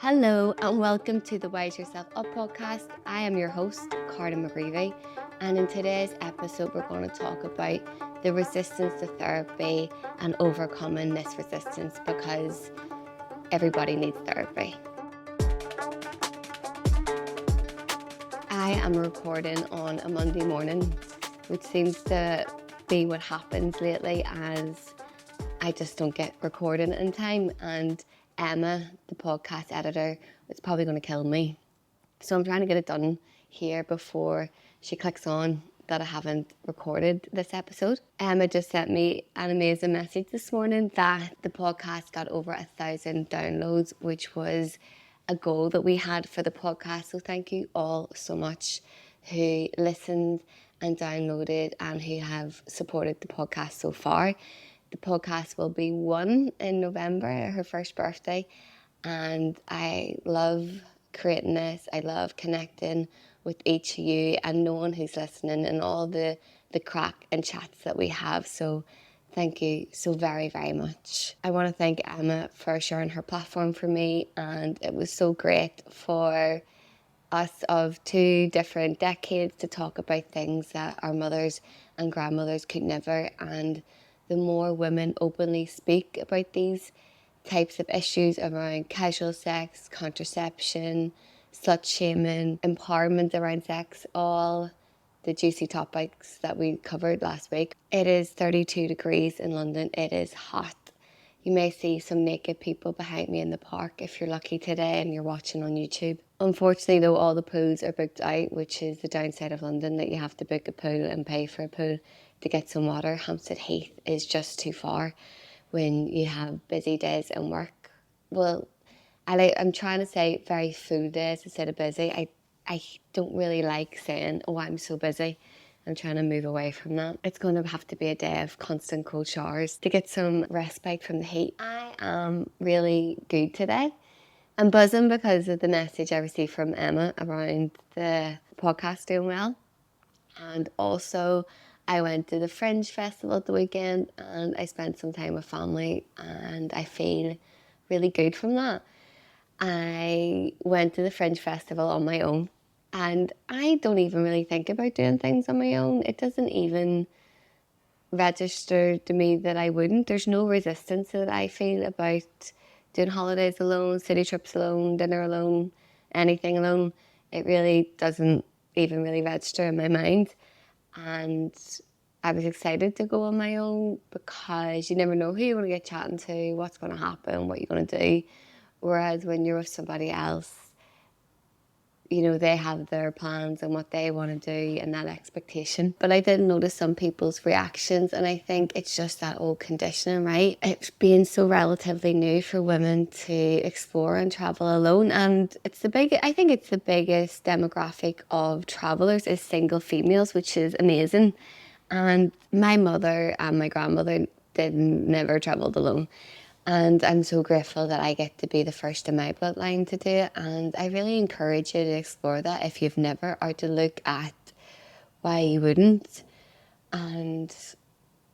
Hello and welcome to the Wise Yourself Up podcast. I am your host, Carla McGreevy, and in today's episode we're going to talk about the resistance to therapy and overcoming this resistance because everybody needs therapy. I am recording on a Monday morning, which seems to be what happens lately as I just don't get recording in time, and Emma, the podcast editor, is probably going to kill me. So I'm trying to get it done here before she clicks on that I haven't recorded this episode. Emma just sent me an amazing message this morning that the podcast got over 1,000 downloads, which was a goal that we had for the podcast. So thank you all so much who listened and downloaded and who have supported the podcast so far. The podcast will be 1 in November, her first birthday, and I love creating this. I love connecting with each of you and knowing who's listening and all the crack and chats that we have. So thank you so very, very much. I want to thank Emma for sharing her platform for me, and it was so great for us of two different decades to talk about things that our mothers and grandmothers could never. And the more women openly speak about these types of issues around casual sex, contraception, slut shaming, empowerment around sex, all the juicy topics that we covered last week. It is 32 degrees in London. It is hot. You may see some naked people behind me in the park if you're lucky today and you're watching on YouTube. Unfortunately though, all the pools are booked out, which is the downside of London, that you have to book a pool and pay for a pool to get some water. Hampstead Heath is just too far when you have busy days and work. Well, I'm trying to say very full days instead of busy. I don't really like saying, oh, I'm so busy. I'm trying to move away from that. It's going to have to be a day of constant cold showers to get some respite from the heat. I am really good today. I'm buzzing because of the message I received from Emma around the podcast doing well. And also, I went to the Fringe Festival at the weekend and I spent some time with family and I feel really good from that. I went to the Fringe Festival on my own and I don't even really think about doing things on my own. It doesn't even register to me that I wouldn't. There's no resistance that I feel about doing holidays alone, city trips alone, dinner alone, anything alone. It really doesn't even really register in my mind. And I was excited to go on my own because you never know who you're going to get chatting to, what's going to happen, what you're going to do. Whereas when you're with somebody else, you know, they have their plans and what they want to do and that expectation. But I did notice some people's reactions, and I think it's just that old conditioning, right? It's being so relatively new for women to explore and travel alone. And I think it's the biggest demographic of travellers is single females, which is amazing. And my mother and my grandmother never travelled alone. And I'm so grateful that I get to be the first in my bloodline to do it. And I really encourage you to explore that if you've never, or to look at why you wouldn't. And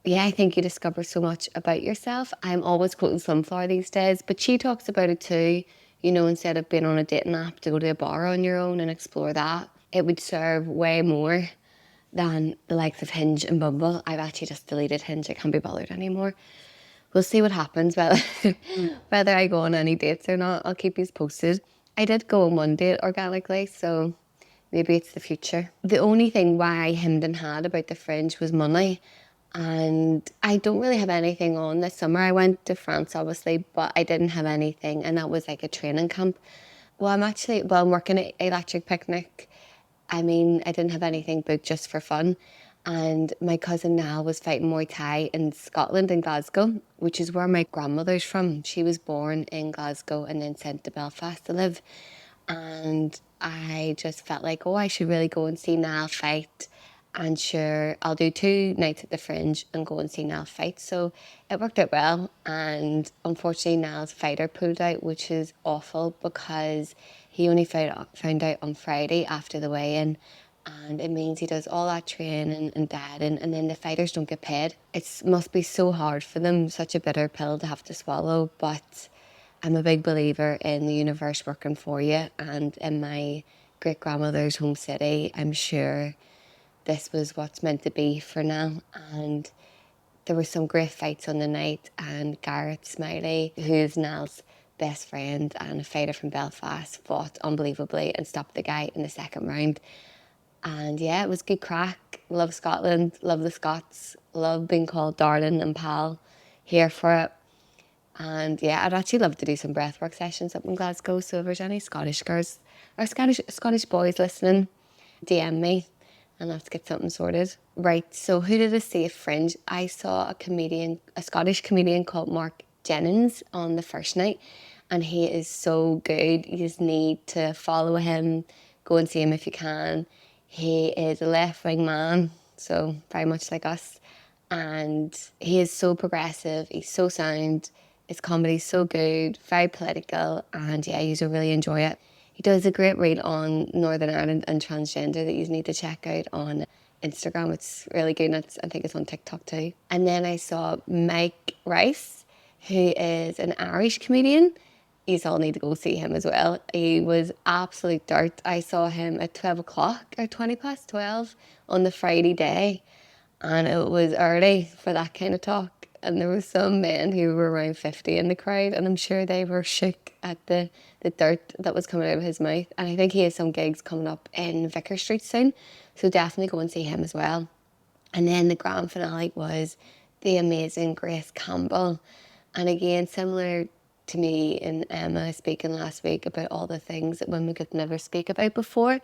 yeah, I think you discover so much about yourself. I'm always quoting Sunflower these days, but she talks about it too. You know, instead of being on a dating app, to go to a bar on your own and explore that. It would serve way more than the likes of Hinge and Bumble. I've actually just deleted Hinge. I can't be bothered anymore. We'll see what happens, whether I go on any dates or not. I'll keep you posted. I did go on one date organically, so maybe it's the future. The only thing why I hemmed and hawed about the Fringe was money. And I don't really have anything on this summer. I went to France, obviously, but I didn't have anything. And that was like a training camp. I'm working at Electric Picnic. I mean, I didn't have anything booked just for fun. And my cousin Nal was fighting Muay Thai in Scotland, in Glasgow, which is where my grandmother's from. She was born in Glasgow and then sent to Belfast to live. And I just felt like, oh, I should really go and see Nal fight. And sure, I'll do 2 nights at the Fringe and go and see Nal fight. So it worked out well. And unfortunately, Nal's fighter pulled out, which is awful because he only found out on Friday after the weigh-in. And it means he does all that training and dieting, and then the fighters don't get paid. It must be so hard for them, such a bitter pill to have to swallow. But I'm a big believer in the universe working for you, and in my great grandmother's home city, I'm sure this was what's meant to be for now. And there were some great fights on the night, and Garrett Smiley, who is Nell's best friend and a fighter from Belfast, fought unbelievably and stopped the guy in the second round. And yeah, it was good crack. Love Scotland, love the Scots, love being called darling and pal, here for it. And yeah, I'd actually love to do some breathwork sessions up in Glasgow. So if there's any Scottish girls or Scottish boys listening, DM me and I'll have to get something sorted. Right, so who did I see at Fringe? I saw a Scottish comedian called Mark Jennings on the first night, and he is so good. You just need to follow him, go and see him if you can. He is a left-wing man, so very much like us, and he is so progressive, he's so sound, his comedy's so good, very political, and yeah, you'll really enjoy it. He does a great reel on Northern Ireland and transgender that you need to check out on Instagram. It's really good, and I think it's on TikTok too. And then I saw Mike Rice, who is an Irish comedian. You all need to go see him as well. He was absolute dirt. I saw him at 12 o'clock or 20 past 12 on the Friday day, and it was early for that kind of talk. And there was some men who were around 50 in the crowd, and I'm sure they were shook at the dirt that was coming out of his mouth. And I think he has some gigs coming up in Vicar Street soon, so definitely go and see him as well. And then the grand finale was the amazing Grace Campbell. And again, similar to me and Emma speaking last week about all the things that women could never speak about before,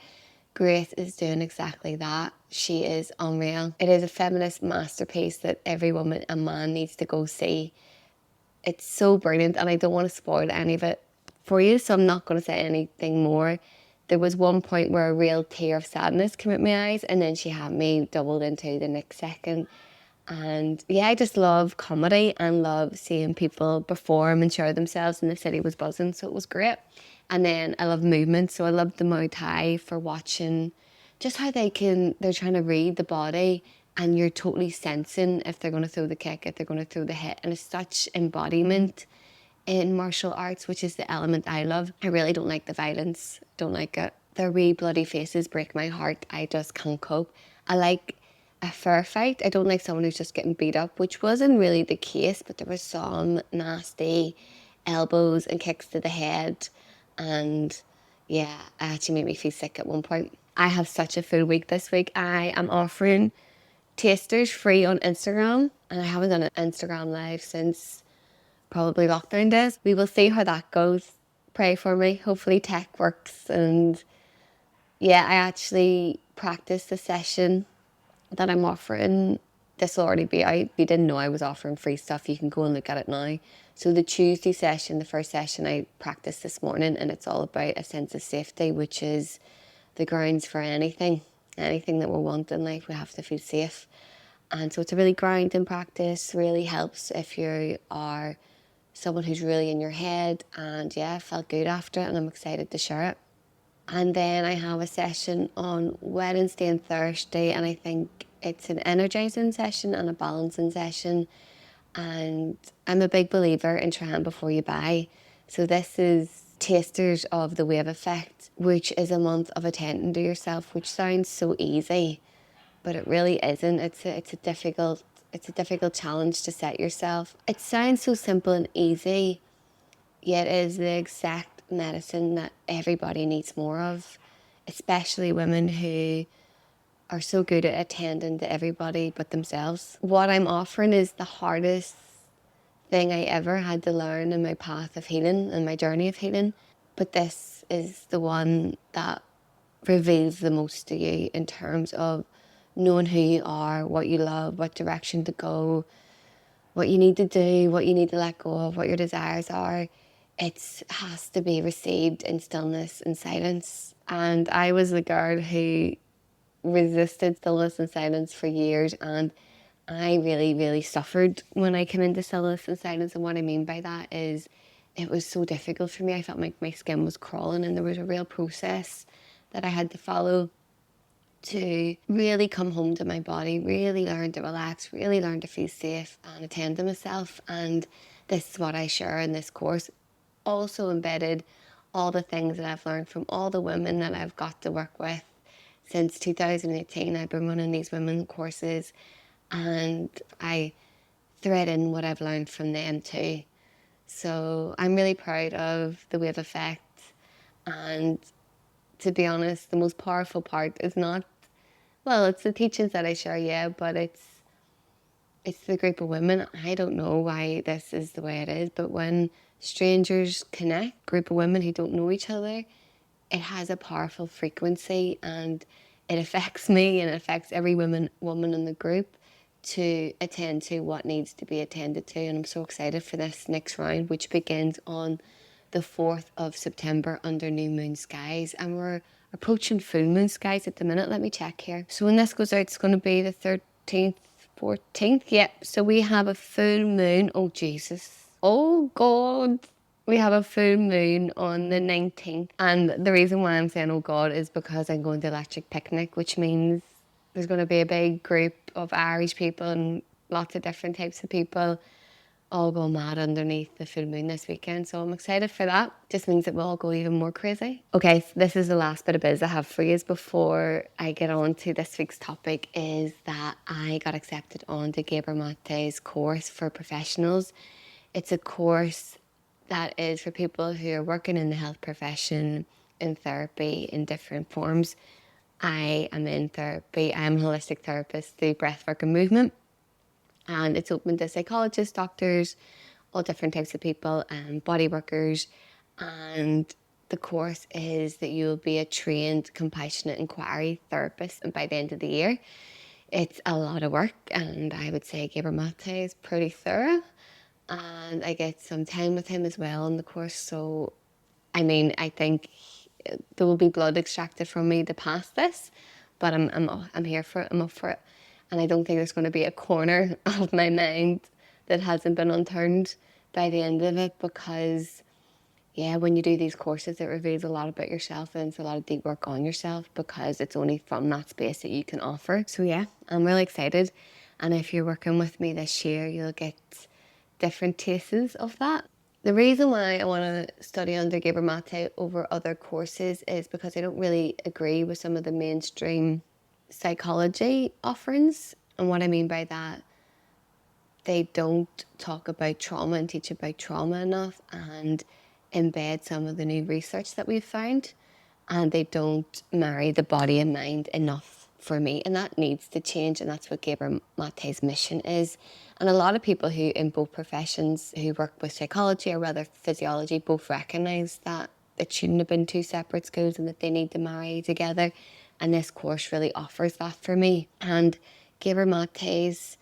Grace is doing exactly that. She is unreal. It is a feminist masterpiece that every woman and man needs to go see. It's so brilliant, and I don't want to spoil any of it for you, so I'm not going to say anything more. There was one point where a real tear of sadness came out my eyes, and then she had me doubled into the next second. And yeah, I just love comedy and love seeing people perform and share themselves, and the city was buzzing, so it was great. And then I love movement, so I love the Muay Thai for watching just how they're trying to read the body, and you're totally sensing if they're going to throw the kick, if they're going to throw the hit, and it's such embodiment in martial arts, which is the element I love. I really don't like the violence, don't like it. Their wee bloody faces break my heart. I just can't cope. I like a fair fight. I don't like someone who's just getting beat up, which wasn't really the case, but there was some nasty elbows and kicks to the head, and yeah, it actually made me feel sick at one point. I have such a full week this week. I am offering tasters free on Instagram, and I haven't done an Instagram live since probably lockdown days. We will see how that goes. Pray for me. Hopefully tech works. And yeah, I actually practiced the session that I'm offering. This will already be out. If you didn't know I was offering free stuff, you can go and look at it now. So the Tuesday session, the first session I practiced this morning, and it's all about a sense of safety, which is the grounds for anything that we want in life. We have to feel safe. And so it's a really grounding practice, really helps if you are someone who's really in your head. And yeah, I felt good after it, and I'm excited to share it. And then I have a session on Wednesday and Thursday, and I think it's an energizing session and a balancing session. And I'm a big believer in trying before you buy. So this is Tasters of the Wave Effect, which is a month of attending to yourself, which sounds so easy, but it really isn't. It's a difficult challenge to set yourself. It sounds so simple and easy, yet it is the exact medicine that everybody needs more of, especially women who are so good at attending to everybody but themselves. What I'm offering is the hardest thing I ever had to learn in my path of healing and my journey of healing, but this is the one that reveals the most to you in terms of knowing who you are, what you love, what direction to go, what you need to do, what you need to let go of, what your desires are. It has to be received in stillness and silence. And I was the girl who resisted stillness and silence for years, and I really, really suffered when I came into stillness and silence. And what I mean by that is it was so difficult for me. I felt like my skin was crawling, and there was a real process that I had to follow to really come home to my body, really learn to relax, really learn to feel safe and attend to myself. And this is what I share in this course. also embedded all the things that I've learned from all the women that I've got to work with since 2018. I've been running these women courses, and I thread in what I've learned from them too. So I'm really proud of the wave effect. And to be honest, the most powerful part is not, well, it's the teachings that I share, yeah, but it's the group of women. I don't know why this is the way it is, but when strangers connect, group of women who don't know each other, it has a powerful frequency, and it affects me and it affects every woman in the group to attend to what needs to be attended to. And I'm so excited for this next round, which begins on the 4th of September under new moon skies. And we're approaching full moon skies at the minute. Let me check here. So when this goes out, it's going to be the 13th, 14th. Yep. So we have a full moon. Oh, Jesus. Oh, God. We have a full moon on the 19th. And the reason why I'm saying, oh God, is because I'm going to Electric Picnic, which means there's going to be a big group of Irish people and lots of different types of people all go mad underneath the full moon this weekend. So I'm excited for that. Just means that we'll all go even more crazy. Okay, so this is the last bit of biz I have for you before I get on to this week's topic, is that I got accepted on to Gabor Maté's course for professionals. It's a course that is for people who are working in the health profession, in therapy in different forms. I am in therapy. I am a holistic therapist through breathwork and movement. And it's open to psychologists, doctors, all different types of people, and body workers. And the course is that you'll be a trained compassionate inquiry therapist, and by the end of the year, it's a lot of work. And I would say Gabor Maté is pretty thorough, and I get some time with him as well in the course. So, I mean, I think there will be blood extracted from me to pass this, but I'm here for it. I'm up for it, and I don't think there's going to be a corner of my mind that hasn't been unturned by the end of it, because yeah, when you do these courses, it reveals a lot about yourself, and it's a lot of deep work on yourself, because it's only from that space that you can offer. So yeah, I'm really excited, and if you're working with me this year, you'll get different tastes of that. The reason why I want to study under Gabor Maté over other courses is because I don't really agree with some of the mainstream psychology offerings. And what I mean by that, they don't talk about trauma and teach about trauma enough, and embed some of the new research that we've found. And they don't marry the body and mind enough for me. And that needs to change. And that's what Gabor Maté's mission is. And a lot of people who in both professions who work with psychology, or rather physiology, both recognise that it shouldn't have been two separate schools and that they need to marry together. And this course really offers that for me. And Gabor Maté's,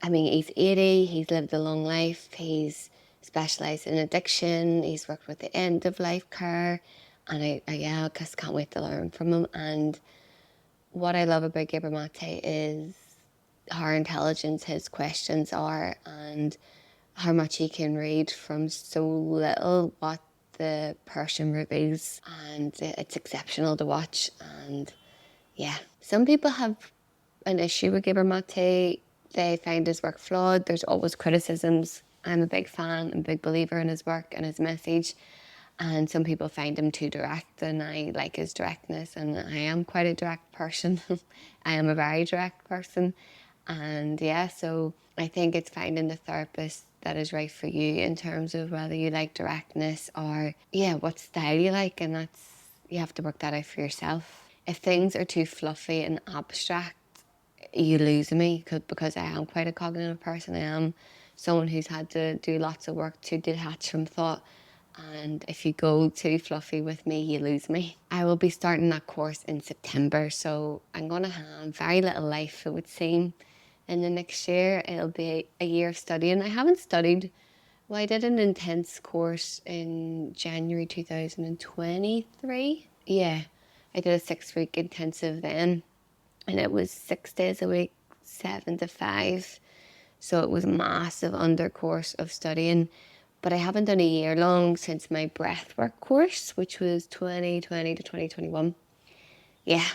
I mean, he's 80, he's lived a long life, he's specialised in addiction, he's worked with the end of life care, and I just can't wait to learn from him. And what I love about Gabor Maté is how intelligent his questions are, and how much he can read from so little what the person reveals, and it's exceptional to watch. And yeah, some people have an issue with Gabor Maté. They find his work flawed. There's always criticisms. I'm a big fan and big believer in his work and his message. And some people find him too direct, and I like his directness, and I am quite a direct person. I am a very direct person. And yeah, so I think it's finding the therapist that is right for you in terms of whether you like directness or, yeah, what style you like. And that's, you have to work that out for yourself. If things are too fluffy and abstract, you lose me, because I am quite a cognitive person. I am someone who's had to do lots of work to detach from thought. And if you go too fluffy with me, you lose me. I will be starting that course in September, so I'm going to have very little life, it would seem, in the next year. It'll be a year of studying. I haven't studied. Well, I did an intense course in January 2023. Yeah, I did a 6-week intensive then, and it was 6 days a week, 7 to 5. So it was a massive undercourse of studying. But I haven't done a year long since my breathwork course, which was 2020 to 2021. Yeah,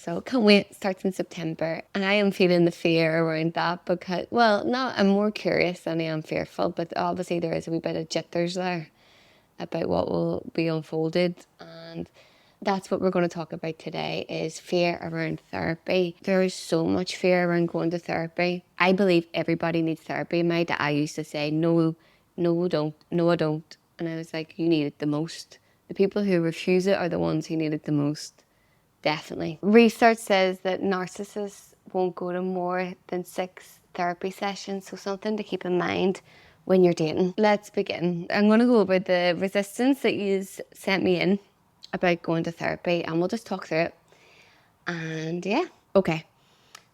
So can't wait. It starts in September. And I am feeling the fear around that because, well, no, I'm more curious than I am fearful, but obviously there is a wee bit of jitters there about what will be unfolded. And that's what we're going to talk about today is fear around therapy. There is so much fear around going to therapy. I believe everybody needs therapy. My dad used to say, no, I don't. And I was like, you need it the most. The people who refuse it are the ones who need it the most. Definitely. Research says that narcissists won't go to more than 6 therapy sessions, so something to keep in mind when you're dating. Let's begin. I'm going to go over the resistance that you sent me in about going to therapy, and we'll just talk through it. And yeah, okay.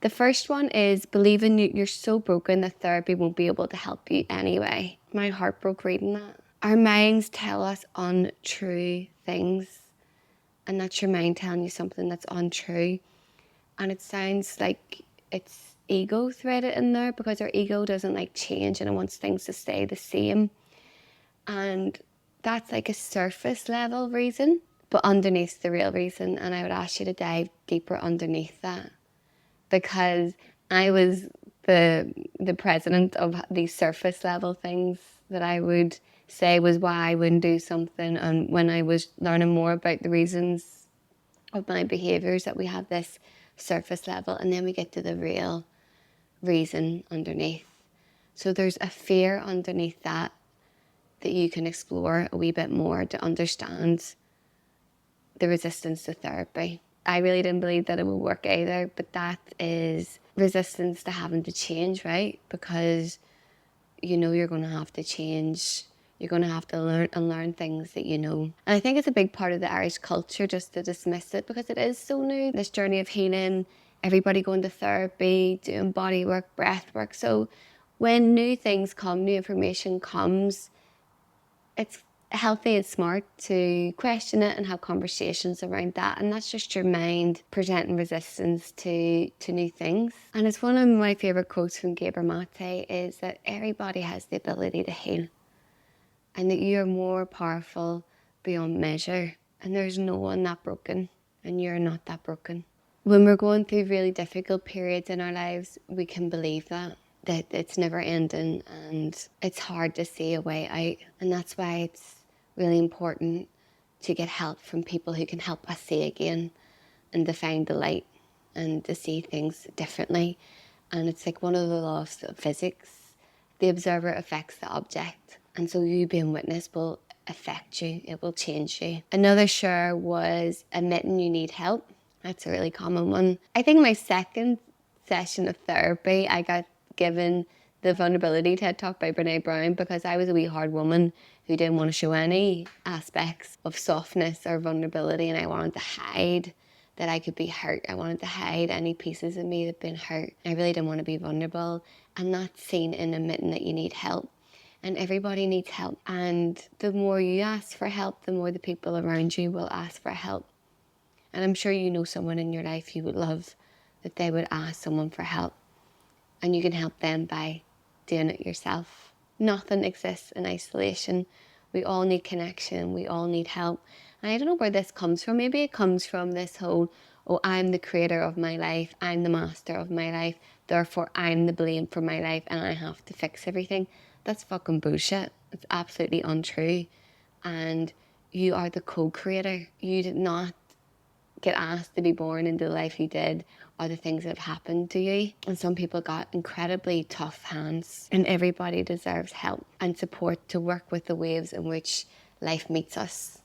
The first one is believing you're so broken that therapy won't be able to help you anyway. My heart broke reading that. Our minds tell us untrue things, and that's your mind telling you something that's untrue. And it sounds like it's ego threaded in there because our ego doesn't like change and it wants things to stay the same. And that's like a surface level reason, but underneath the real reason. And I would ask you to dive deeper underneath that, because I was the president of these surface level things that I would say was why I wouldn't do something. And when I was learning more about the reasons of my behaviours, that we have this surface level and then we get to the real reason underneath. So there's a fear underneath that you can explore a wee bit more to understand the resistance to therapy. I really didn't believe that it would work either, but that is resistance to having to change, right? Because you know you're going to have to change. You're going to have to learn things that you know. And I think it's a big part of the Irish culture just to dismiss it because it is so new. This journey of healing, everybody going to therapy, doing body work, breath work. So when new things come, new information comes, it's healthy and smart to question it and have conversations around that. And that's just your mind presenting resistance to new things. And it's one of my favourite quotes from Gabor Maté is that everybody has the ability to heal and that you're more powerful beyond measure. And there's no one that broken and you're not that broken. When we're going through really difficult periods in our lives, we can believe that it's never ending and it's hard to see a way out. And that's why it's really important to get help from people who can help us see again and to find the light and to see things differently. And it's like one of the laws of physics. The observer affects the object. And so you being witness will affect you. It will change you. Another share was admitting you need help. That's a really common one. I think my second session of therapy, I got given the vulnerability TED Talk by Brene Brown because I was a wee hard woman who didn't want to show any aspects of softness or vulnerability, and I wanted to hide that I could be hurt. I wanted to hide any pieces of me that had been hurt. I really didn't want to be vulnerable, and that's seen in admitting that you need help. And everybody needs help. And the more you ask for help, the more the people around you will ask for help. And I'm sure you know someone in your life you would love that they would ask someone for help. And you can help them by doing it yourself. Nothing exists in isolation. We all need connection. We all need help. And I don't know where this comes from. Maybe it comes from this whole, oh, I'm the creator of my life. I'm the master of my life. Therefore, I'm the blame for my life and I have to fix everything. That's fucking bullshit. It's absolutely untrue. And you are the co-creator. You did not get asked to be born into the life you did or the things that have happened to you. And some people got incredibly tough hands, and everybody deserves help and support to work with the waves in which life meets us.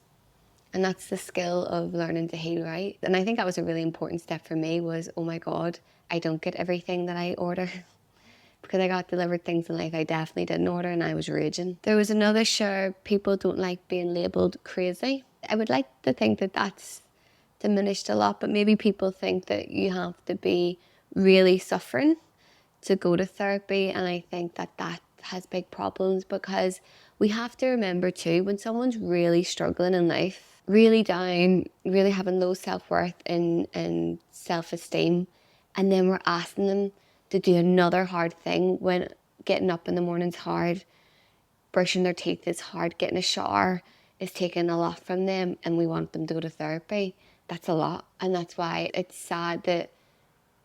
And that's the skill of learning to heal, right? And I think that was a really important step for me was, oh my God, I don't get everything that I order. Because I got delivered things in life I definitely didn't order and I was raging. There was another share, people don't like being labelled crazy. I would like to think that that's diminished a lot, but maybe people think that you have to be really suffering to go to therapy, and I think that has big problems because we have to remember too, when someone's really struggling in life, really down, really having low self-worth and self-esteem, and then we're asking them to do another hard thing when getting up in the morning's hard, brushing their teeth is hard, getting a shower is taking a lot from them, and we want them to go to therapy. that's a lot. And that's why it's sad that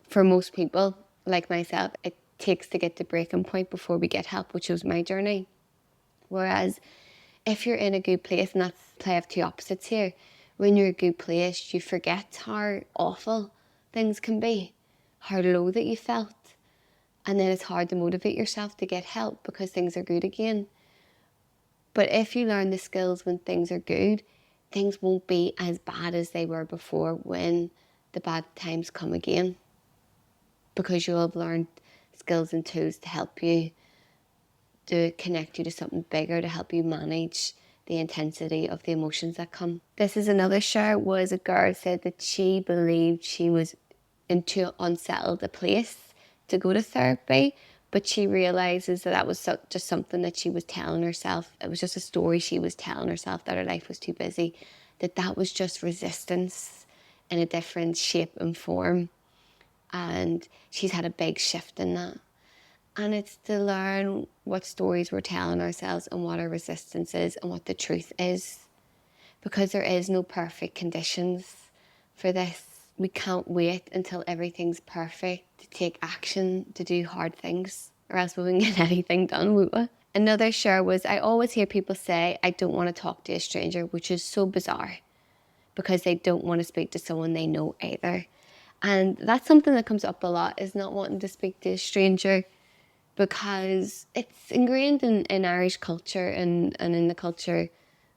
for most people, like myself, it takes to get to breaking point before we get help, which was my journey. Whereas if you're in a good place, and that's play of two opposites here, when you're in a good place, you forget how awful things can be, how low that you felt. And then it's hard to motivate yourself to get help because things are good again. But if you learn the skills when things are good, things won't be as bad as they were before when the bad times come again. Because you'll have learned skills and tools to help you, to connect you to something bigger, to help you manage the intensity of the emotions that come. This is another share, was a girl said that she believed she was into unsettled a place to go to therapy, but she realizes that that was just something that she was telling herself. It was just a story she was telling herself, that her life was too busy, that was just resistance in a different shape and form. And she's had a big shift in that. And it's to learn what stories we're telling ourselves and what our resistance is and what the truth is. Because there is no perfect conditions for this. We can't wait until everything's perfect to take action, to do hard things, or else we wouldn't get anything done, would we? Another share was, I always hear people say, I don't want to talk to a stranger, which is so bizarre because they don't want to speak to someone they know either. And that's something that comes up a lot, is not wanting to speak to a stranger, because it's ingrained in Irish culture and in the culture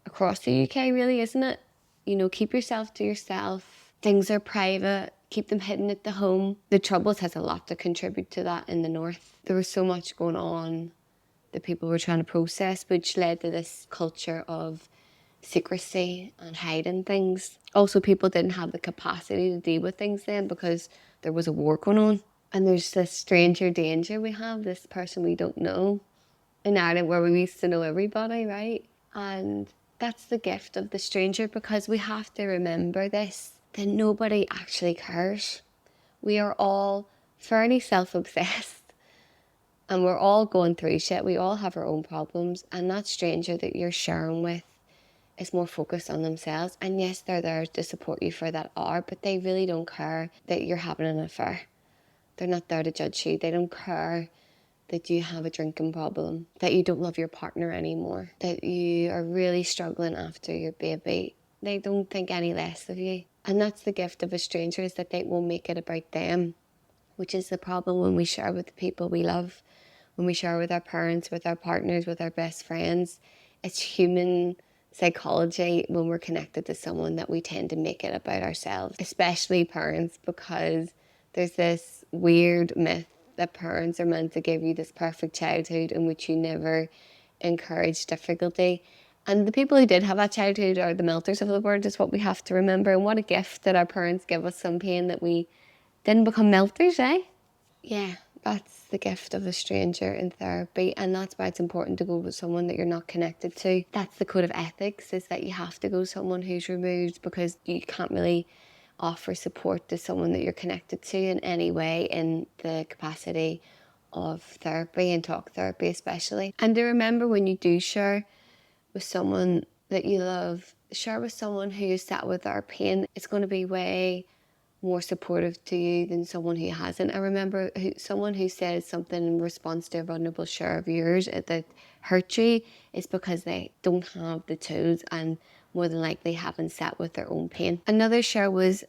across the UK, really, isn't it? You know, keep yourself to yourself. Things are private. Keep them hidden at the home. The Troubles has a lot to contribute to that in the north. There was so much going on that people were trying to process, which led to this culture of secrecy and hiding things. Also, people didn't have the capacity to deal with things then because there was a war going on. And there's this stranger danger we have, this person we don't know. In Ireland, where we used to know everybody, right? And that's the gift of the stranger, because we have to remember this, that nobody actually cares. We are all fairly self-obsessed and we're all going through shit. We all have our own problems, and that stranger that you're sharing with is more focused on themselves. And yes, they're there to support you for that hour, but they really don't care that you're having an affair. They're not there to judge you. They don't care that you have a drinking problem, that you don't love your partner anymore, that you are really struggling after your baby. They don't think any less of you. And that's the gift of a stranger, is that they won't make it about them, which is the problem when we share with the people we love, when we share with our parents, with our partners, with our best friends. It's human psychology when we're connected to someone that we tend to make it about ourselves, especially parents, because there's this weird myth that parents are meant to give you this perfect childhood in which you never encourage difficulty. And the people who did have that childhood are the melters of the world, is what we have to remember. And what a gift that our parents give us some pain that we didn't become melters, eh? Yeah, that's the gift of a stranger in therapy, and that's why it's important to go with someone that you're not connected to. That's the code of ethics, is that you have to go with someone who's removed, because you can't really offer support to someone that you're connected to in any way in the capacity of therapy, and talk therapy especially. And to remember, when you do share with someone that you love, share with someone who is sat with our pain. It's going to be way more supportive to you than someone who hasn't. I remember someone who says something in response to a vulnerable share of yours that hurt you is because they don't have the tools, and more than likely haven't sat with their own pain. Another share was,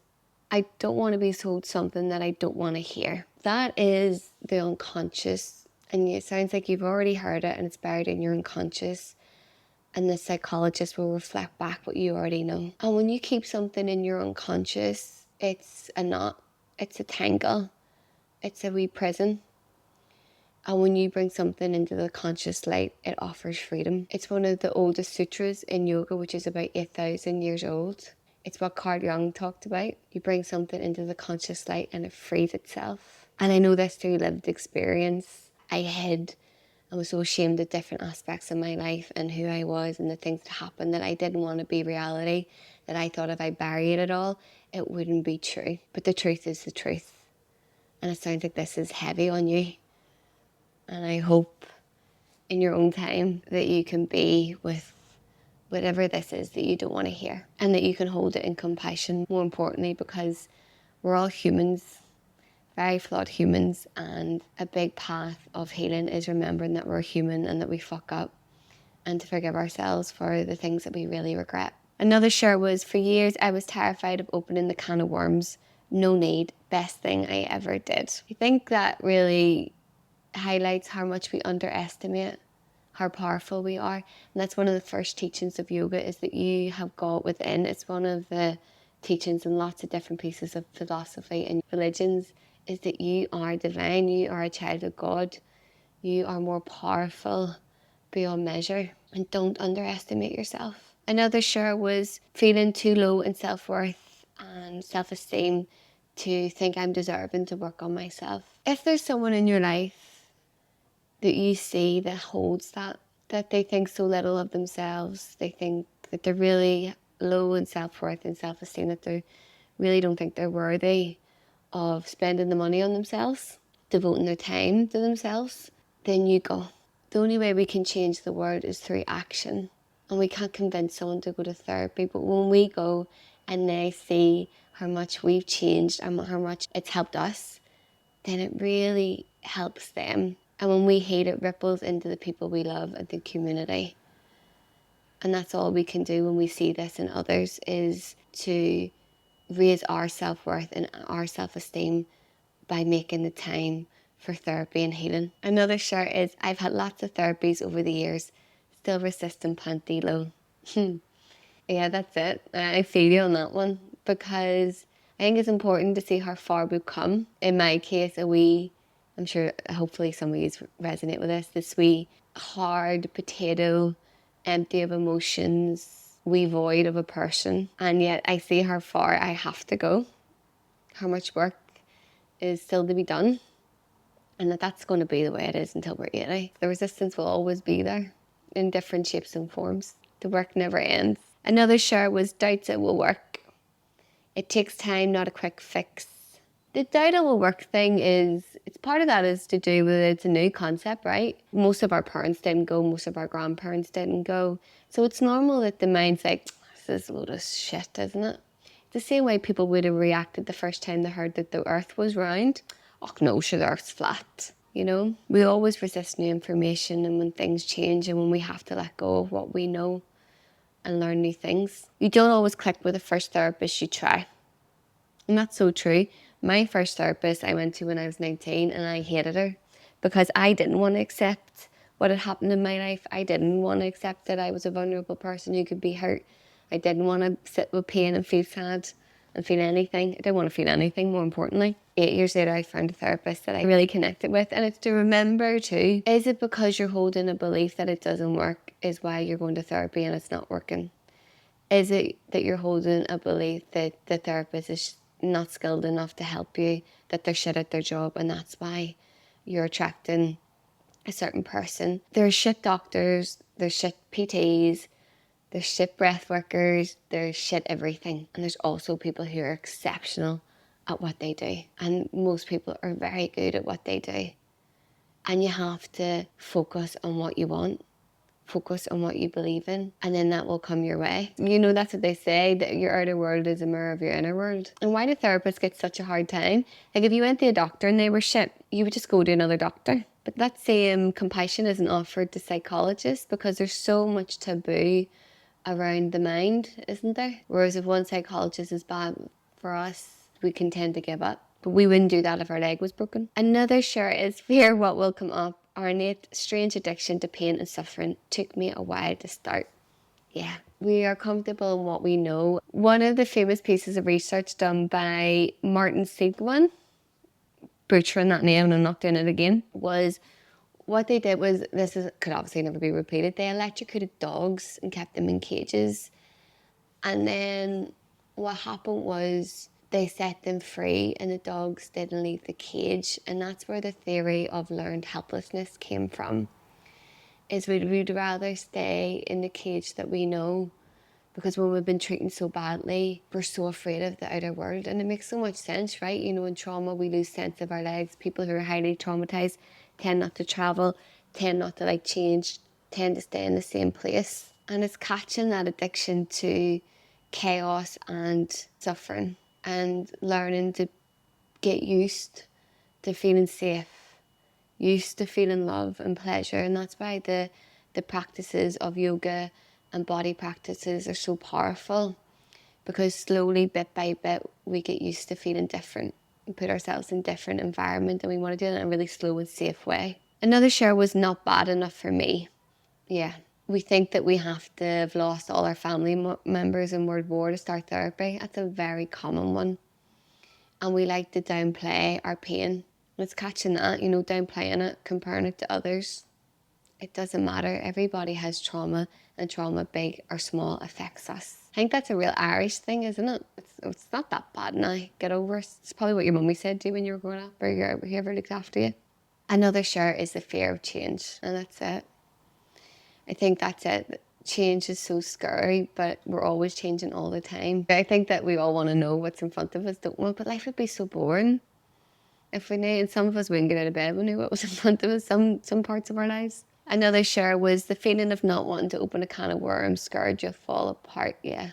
I don't want to be told something that I don't want to hear. That is the unconscious, and it sounds like you've already heard it and it's buried in your unconscious, and the psychologist will reflect back what you already know. And when you keep something in your unconscious, it's a knot, it's a tangle, it's a wee prison. And when you bring something into the conscious light, it offers freedom. It's one of the oldest sutras in yoga, which is about 8,000 years old. It's what Carl Jung talked about. You bring something into the conscious light and it frees itself. And I know this through lived experience. I was so ashamed of different aspects of my life and who I was and the things that happened, that I didn't want to be reality, that I thought if I buried it all, it wouldn't be true. But the truth is the truth. And it sounds like this is heavy on you. And I hope in your own time that you can be with whatever this is that you don't want to hear, and that you can hold it in compassion, more importantly, because we're all humans, very flawed humans, and a big path of healing is remembering that we're human and that we fuck up, and to forgive ourselves for the things that we really regret. Another share was, for years I was terrified of opening the can of worms. No need, best thing I ever did. I think that really highlights how much we underestimate how powerful we are. And that's one of the first teachings of yoga, is that you have God within. It's one of the teachings in lots of different pieces of philosophy and religions, is that you are divine, you are a child of God, you are more powerful beyond measure, and don't underestimate yourself. Another share was feeling too low in self-worth and self-esteem to think I'm deserving to work on myself. If there's someone in your life that you see that holds that they think so little of themselves, they think that they're really low in self-worth and self-esteem, that they really don't think they're worthy of spending the money on themselves, devoting their time to themselves, then you go. The only way we can change the world is through action. And we can't convince someone to go to therapy, but when we go and they see how much we've changed and how much it's helped us, then it really helps them. And when we hate, it ripples into the people we love and the community. And that's all we can do when we see this in others, is to raise our self-worth and our self-esteem by making the time for therapy and healing. Another share is, I've had lots of therapies over the years, still resisting panty low. Yeah, that's it. I feel you on that one, because I think it's important to see how far we've come. In my case, I'm sure hopefully some of you resonate with this wee hard potato, empty of emotions, wee void of a person. And yet I see how far I have to go, how much work is still to be done, and that's going to be the way it is until we're 80. The resistance will always be there in different shapes and forms. The work never ends. Another share was, doubts it will work. It takes time, not a quick fix. The doubt it will work thing it's part of that is to do with, it's a new concept, right? Most of our parents didn't go, most of our grandparents didn't go. So it's normal that the mind's like, this is a load of shit, isn't it? The same way people would have reacted the first time they heard that the earth was round. Oh no, sure, the earth's flat. You know, we always resist new information, and when things change and when we have to let go of what we know and learn new things. You don't always click with the first therapist you try. And that's so true. My first therapist I went to when I was 19, and I hated her because I didn't want to accept what had happened in my life. I didn't want to accept that I was a vulnerable person who could be hurt. I didn't want to sit with pain and feel sad and feel anything. I didn't want to feel anything, more importantly. 8 years later, I found a therapist that I really connected with. And it's to remember too, is it because you're holding a belief that it doesn't work is why you're going to therapy and it's not working? Is it that you're holding a belief that the therapist is not skilled enough to help you, that they're shit at their job, and that's why you're attracting a certain person? There's shit doctors, there's shit PTs, there's shit breath workers, there's shit everything. And there's also people who are exceptional at what they do. And most people are very good at what they do. And you have to focus on what you want. Focus on what you believe in, and then that will come your way. You know, that's what they say, that your outer world is a mirror of your inner world. And why do therapists get such a hard time? Like, if you went to a doctor and they were shit, you would just go to another doctor. But that same compassion isn't offered to psychologists, because there's so much taboo around the mind, isn't there? Whereas if one psychologist is bad for us, we can tend to give up. But we wouldn't do that if our leg was broken. Another share is, fear what will come up. Our innate strange addiction to pain and suffering took me a while to start. Yeah, we are comfortable in what we know. One of the famous pieces of research done by Martin Seligman, butchering that name and I'm not doing it again, was what they did was, could obviously never be repeated, they electrocuted dogs and kept them in cages. And then what happened was they set them free and the dogs didn't leave the cage. And that's where the theory of learned helplessness came from, is we'd rather stay in the cage that we know, because when we've been treated so badly, we're so afraid of the outer world. And it makes so much sense, right? You know, in trauma, we lose sense of our legs. People who are highly traumatized tend not to travel, tend not to change, tend to stay in the same place. And it's catching that addiction to chaos and suffering and learning to get used to feeling safe, used to feeling love and pleasure. And that's why the practices of yoga and body practices are so powerful, because slowly, bit by bit, we get used to feeling different. We put ourselves in different environment, and we want to do it in a really slow and safe way. Another share was not bad enough for me. Yeah. We think that we have to have lost all our family members in World War to start therapy. That's a very common one. And we like to downplay our pain. It's catching that, downplaying it, comparing it to others. It doesn't matter. Everybody has trauma, and trauma, big or small, affects us. I think that's a real Irish thing, isn't it? It's not that bad now. Get over it. It's probably what your mummy said to you when you were growing up, or whoever looked after you. Another share is the fear of change, and that's it. I think that's it. Change is so scary, but we're always changing all the time. I think that we all want to know what's in front of us, don't we? But life would be so boring if we knew, and some of us wouldn't get out of bed, we knew what was in front of us, some parts of our lives. Another share was the feeling of not wanting to open a can of worms, scared you'll fall apart. Yeah,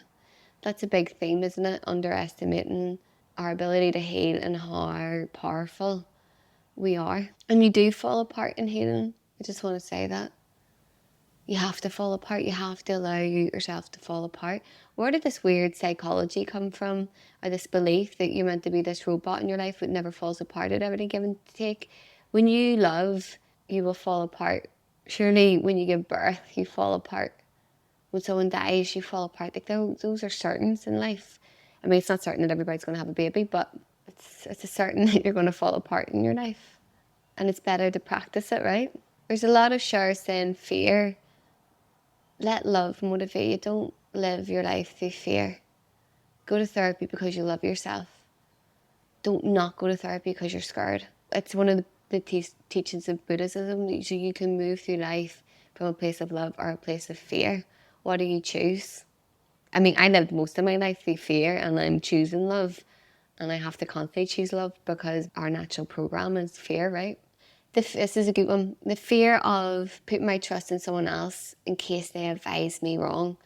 that's a big theme, isn't it? Underestimating our ability to heal and how powerful we are. And you do fall apart in healing. I just want to say that. You have to fall apart. You have to allow yourself to fall apart. Where did this weird psychology come from? Or this belief that you're meant to be this robot in your life that never falls apart at every given take? When you love, you will fall apart. Surely when you give birth, you fall apart. When someone dies, you fall apart. Like those are certains in life. I mean, it's not certain that everybody's going to have a baby, but it's a certain that you're going to fall apart in your life. And it's better to practice it, right? There's a lot of shares saying fear. Let love motivate you. Don't live your life through fear. Go to therapy because you love yourself. Don't not go to therapy because you're scared. It's one of the teachings of Buddhism. So you can move through life from a place of love or a place of fear. What do you choose? I mean, I lived most of my life through fear, and I'm choosing love. And I have to constantly choose love because our natural program is fear, right? This is a good one. The fear of putting my trust in someone else in case they advise me wrong.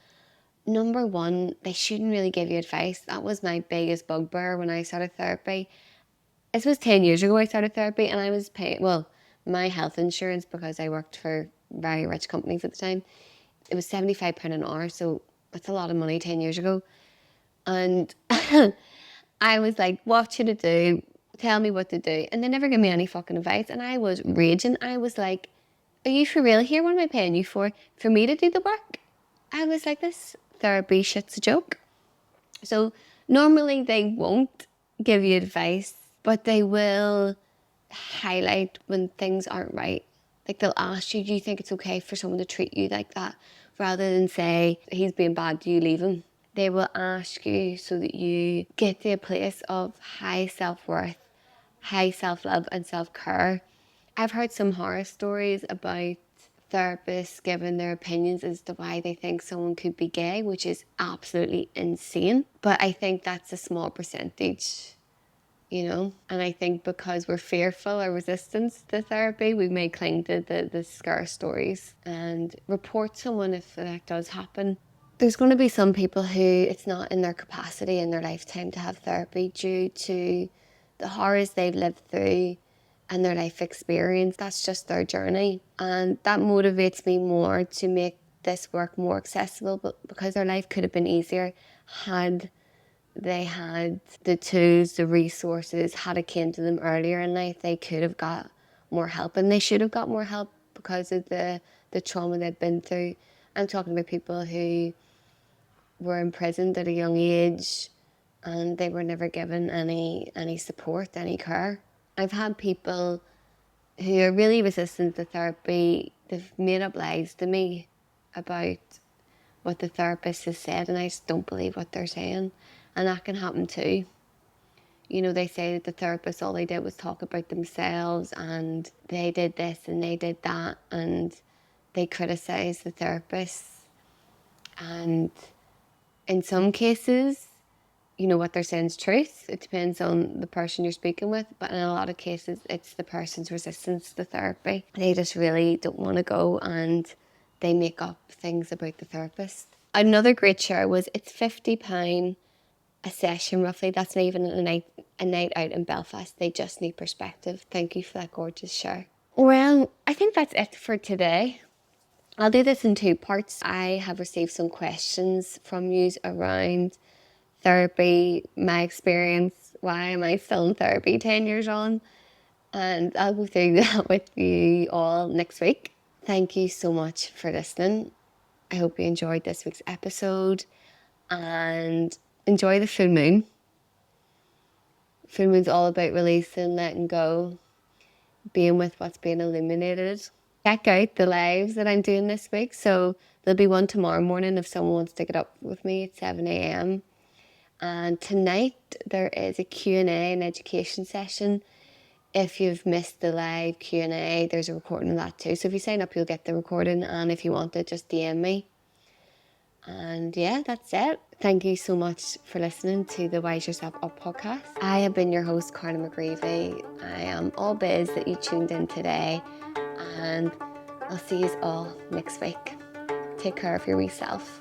Number one, they shouldn't really give you advice. That was my biggest bugbear when I started therapy. This was 10 years ago I started therapy, and I was paying, my health insurance, because I worked for very rich companies at the time, it was £75 an hour, so that's a lot of money 10 years ago. And I was like, what should I do? Tell me what to do. And they never gave me any fucking advice. And I was raging. I was like, are you for real here? What am I paying you for? For me to do the work? I was like, this therapy shit's a joke. So normally they won't give you advice, but they will highlight when things aren't right. Like they'll ask you, do you think it's okay for someone to treat you like that? Rather than say, he's being bad, do you leave him? They will ask you so that you get to a place of high self-worth, high self-love and self-care. I've heard some horror stories about therapists giving their opinions as to why they think someone could be gay, which is absolutely insane. But I think that's a small percentage, And I think because we're fearful or resistant to therapy, we may cling to the scare stories and report someone if that does happen. There's going to be some people who it's not in their capacity in their lifetime to have therapy due to the horrors they've lived through and their life experience. That's just their journey. And that motivates me more to make this work more accessible, but because their life could have been easier had they had the tools, the resources, had it came to them earlier in life, they could have got more help, and they should have got more help because of the trauma they'd been through. I'm talking about people who were imprisoned at a young age and they were never given any support, any care. I've had people who are really resistant to therapy. They've made up lies to me about what the therapist has said, and I just don't believe what they're saying. And that can happen too. They say that the therapist, all they did was talk about themselves, and they did this and they did that, and they criticise the therapist. And in some cases, what they're saying is truth. It depends on the person you're speaking with. But in a lot of cases, it's the person's resistance to therapy. They just really don't want to go, and they make up things about the therapist. Another great share was it's £50 a session roughly. That's not even a night out in Belfast. They just need perspective. Thank you for that gorgeous share. Well, I think that's it for today. I'll do this in 2 parts. I have received some questions from you around therapy, my experience, why am I still in therapy 10 years on? And I'll go through that with you all next week. Thank you so much for listening. I hope you enjoyed this week's episode and enjoy the full moon. Full moon's all about releasing, letting go, being with what's being illuminated. Check out the lives that I'm doing this week. So there'll be one tomorrow morning if someone wants to get up with me at 7 a.m. And tonight there is a Q&A, an education session. If you've missed the live Q&A, there's a recording of that too. So if you sign up, you'll get the recording. And if you want it, just DM me. And yeah, that's it. Thank you so much for listening to the Wise Yourself Up podcast. I have been your host, Carla McGreevy. I am all biz that you tuned in today. And I'll see you all next week. Take care of your wee self.